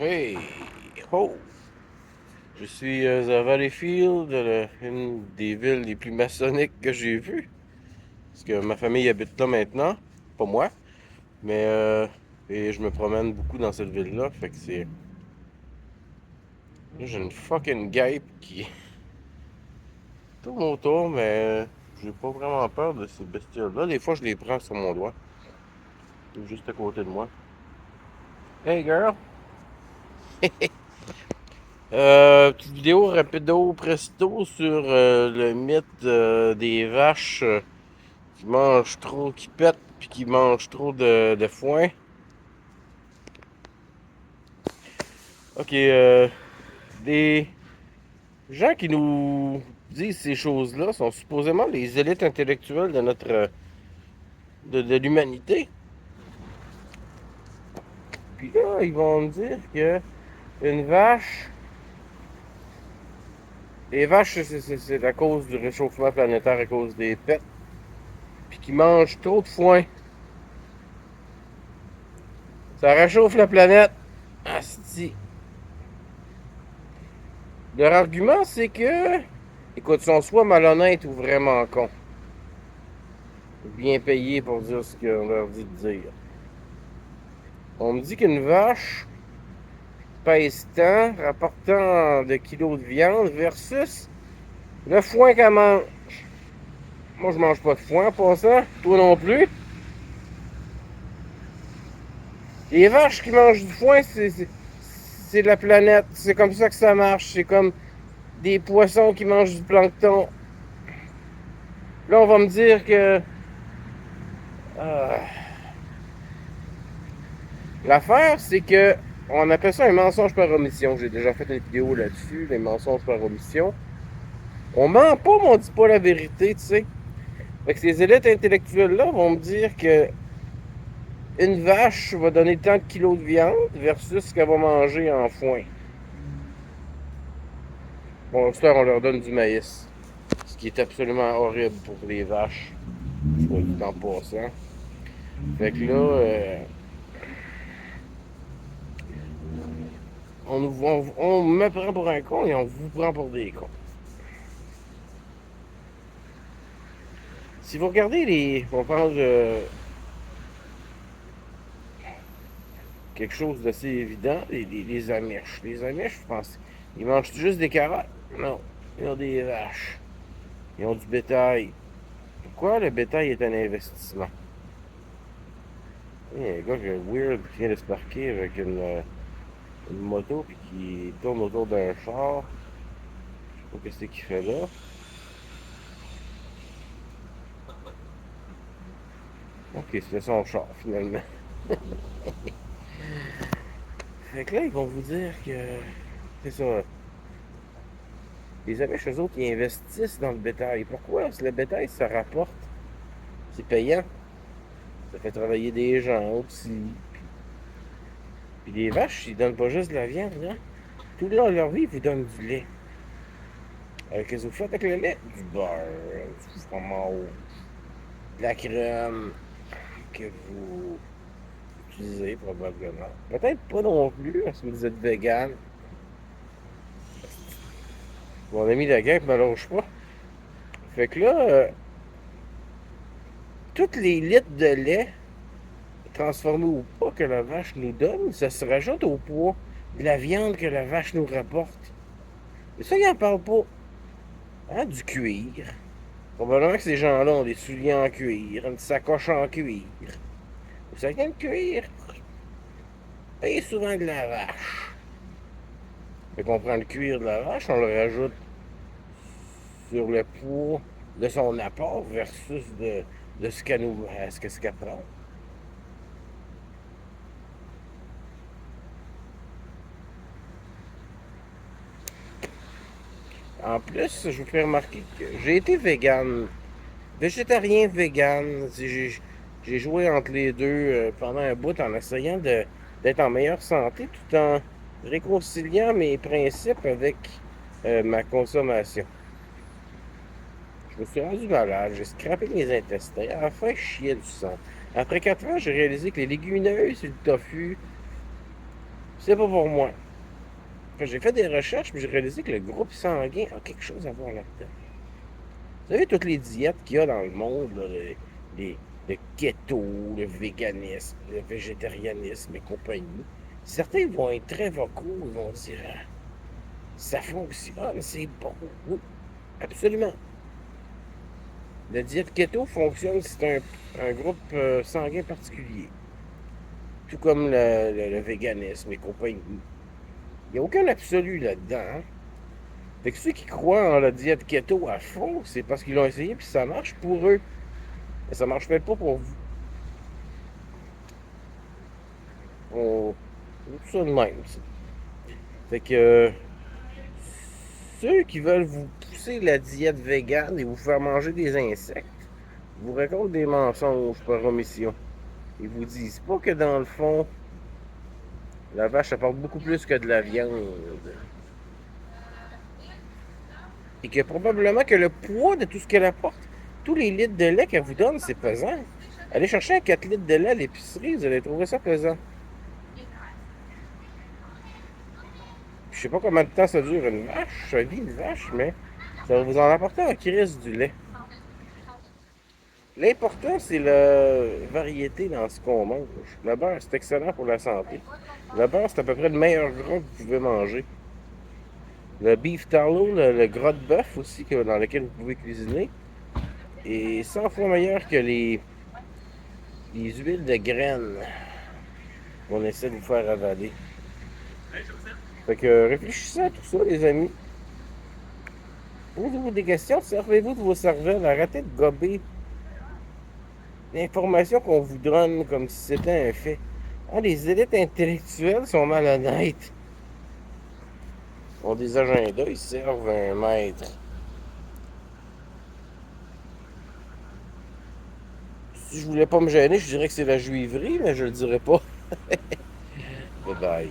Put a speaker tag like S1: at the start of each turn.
S1: Hey! Oh! Je suis à Valleyfield, une des villes les plus maçonniques que j'ai vues. Parce que ma famille habite là maintenant. Pas moi. Mais et je me promène beaucoup dans cette ville-là. Fait que c'est. Là, j'ai une fucking guêpe qui tourne autour, mais j'ai pas vraiment peur de ces bestioles-là. Des fois, je les prends sur mon doigt. Juste à côté de moi. Hey girl! Petite vidéo rapido presto sur le mythe des vaches qui mangent trop, qui pètent, puis qui mangent trop de foin. Ok, des gens qui nous disent ces choses-là sont supposément les élites intellectuelles de de l'humanité. Puis là, ils vont me dire que une vache, les vaches, c'est à cause du réchauffement planétaire, à cause des pets, puis qui mangent trop de foin. Ça réchauffe la planète. Asti. Leur argument, c'est que, écoute, ils sont soit malhonnêtes ou vraiment cons. Bien payés pour dire ce qu'on leur dit de dire. On me dit qu'une vache pèse tant, rapportant de kilos de viande versus le foin qu'elle mange. Moi, je mange pas de foin en passant. Toi non plus. Les vaches qui mangent du foin, c'est de la planète. C'est comme ça que ça marche. C'est comme des poissons qui mangent du plancton. Là, on va me dire que euh, l'affaire, c'est que on appelle ça un mensonge par omission. J'ai déjà fait une vidéo là-dessus, les mensonges par omission. On ment pas, mais on dit pas la vérité, tu sais. Fait que ces élites intellectuelles-là vont me dire que une vache va donner tant de kilos de viande versus ce qu'elle va manger en foin. Bon, ça, on leur donne du maïs. Ce qui est absolument horrible pour les vaches. Soit du temps passant. Fait que là, on me prend pour un con et on vous prend pour des cons. Si vous regardez les. On va prendre quelque chose d'assez évident, les amiches. Les amiches, je pense, ils mangent juste des carottes? Non. Ils ont des vaches. Ils ont du bétail. Pourquoi le bétail est un investissement? Il y a un gars weird qui vient de se parquer avec une moto puis qui tourne autour d'un char. Je sais pas qu'est-ce qu'il fait là. Ok, c'était son char finalement. Fait que là, ils vont vous dire que c'est ça. Les Amish, eux autres, ils investissent dans le bétail. Pourquoi? Parce que le bétail, ça rapporte. C'est payant. Ça fait travailler des gens aussi. Puis les vaches, ils donnent pas juste de la viande, hein? Tout le long de leur vie, ils vous donnent du lait. Qu'est-ce que vous faites avec le lait? Du beurre, du fromage, de la crème que vous utilisez probablement. Peut-être pas non plus, si vous êtes vegan. Mon ami la guêpe me lâche pas. Fait que là, toutes les litres de lait transformé ou pas que la vache nous donne, ça se rajoute au poids de la viande que la vache nous rapporte. Et ça, ils n'en parlent pas. Hein, du cuir. Probablement que ces gens-là ont des souliers en cuir, une sacoche en cuir. Vous savez le cuir? Et souvent de la vache. Fait qu'on prend le cuir de la vache, on le rajoute sur le poids de son apport versus de ce qu'elle nous, ce qu'elle prend. En plus, je vous fais remarquer que j'ai été vegan, végétarien vegan. J'ai joué entre les deux pendant un bout en essayant d'être en meilleure santé tout en réconciliant mes principes avec ma consommation. Je me suis rendu malade, j'ai scrapé mes intestins, à la fin, je chiais du sang. Après 4 ans, j'ai réalisé que les légumineuses et le tofu, C'est pas pour moi. Quand j'ai fait des recherches, puis j'ai réalisé que le groupe sanguin a quelque chose à voir là-dedans. Vous savez, toutes les diètes qu'il y a dans le monde, là, les- le keto, le véganisme, le végétarianisme et compagnie, certains vont être très vocaux, ils vont dire ah, ça fonctionne, c'est bon. Oui, absolument. La diète keto fonctionne si c'est un groupe sanguin particulier, tout comme le véganisme et compagnie. Il n'y a aucun absolu là-dedans. Hein? Fait que ceux qui croient en la diète keto à fond, c'est parce qu'ils l'ont essayé puis ça marche pour eux. Mais ça marche peut-être pas pour vous. On... Tout ça de même. Ça. Fait que ceux qui veulent vous pousser la diète végane et vous faire manger des insectes, vous racontent des mensonges par omission. Ils vous disent pas que dans le fond, la vache apporte beaucoup plus que de la viande. Et que probablement que le poids de tout ce qu'elle apporte, tous les litres de lait qu'elle vous donne, c'est pesant. Allez chercher un 4 litres de lait à l'épicerie, vous allez trouver ça pesant. Je sais pas combien de temps ça dure une vache, ça vit une vache, mais ça va vous en apporter un crise du lait. L'important, c'est la variété dans ce qu'on mange. Le beurre, c'est excellent pour la santé. Le beurre, c'est à peu près le meilleur gras que vous pouvez manger. Le beef tallow, le gras de bœuf aussi, dans lequel vous pouvez cuisiner, est 100 fois meilleur que les huiles de graines qu'on essaie de vous faire avaler. Fait que réfléchissez à tout ça, les amis. Posez-vous des questions, servez-vous de vos cervelles, arrêtez de gober l'information qu'on vous donne comme si c'était un fait. Ah, les élites intellectuelles sont malhonnêtes. Ils ont des agendas, ils servent un maître. Si je voulais pas me gêner, je dirais que c'est la juiverie, mais je le dirais pas. Bye bye.